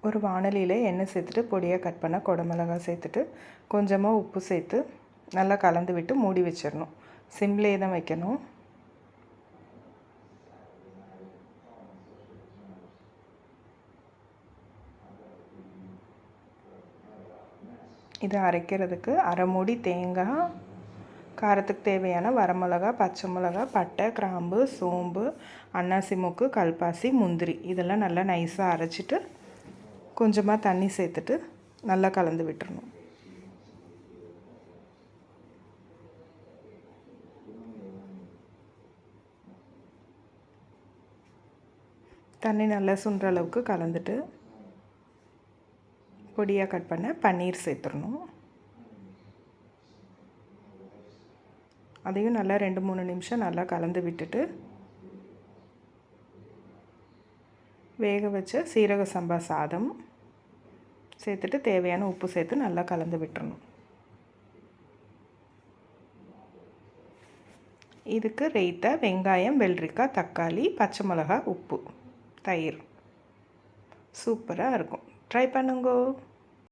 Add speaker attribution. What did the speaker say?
Speaker 1: ஒரு வாணலியில் எண்ணெய் சேர்த்துட்டு பொடியாக கட் பண்ண குடமிளகாய் சேர்த்துட்டு கொஞ்சமாக உப்பு சேர்த்து நல்லா கலந்து விட்டு மூடி வச்சிடணும். சிம்லேயே தான் வைக்கணும். இதை அரைக்கிறதுக்கு அரை மூடி தேங்காய், காரத்துக்கு தேவையான வரமிளகா, பச்சை மிளகா, பட்டை, கிராம்பு, சோம்பு, அன்னாசி மூக்கு, கல்பாசி, முந்திரி இதெல்லாம் நல்லா நைஸாக அரைச்சிட்டு கொஞ்சமாக தண்ணி சேர்த்துட்டு நல்லா கலந்து விட்டுறணும். தண்ணி நல்லா சுண்டுற அளவுக்கு கலந்துட்டு பொடியாக கட் பண்ண பன்னீர் சேர்த்துடணும். அதையும் நல்லா 2-3 நிமிஷம் நல்லா கலந்து விட்டுட்டு வேக வச்ச சீரக சம்பா சாதம் சேர்த்துட்டு தேவையான உப்பு சேர்த்து நல்லா கலந்து விட்டுறணும். இதுக்கு ரைத்தா, வெங்காயம், வெள்ளரிக்காய், தக்காளி, பச்சை மிளகாய், உப்பு, தயிர் சூப்பராக இருக்கும். ட்ரை பண்ணுங்கோ.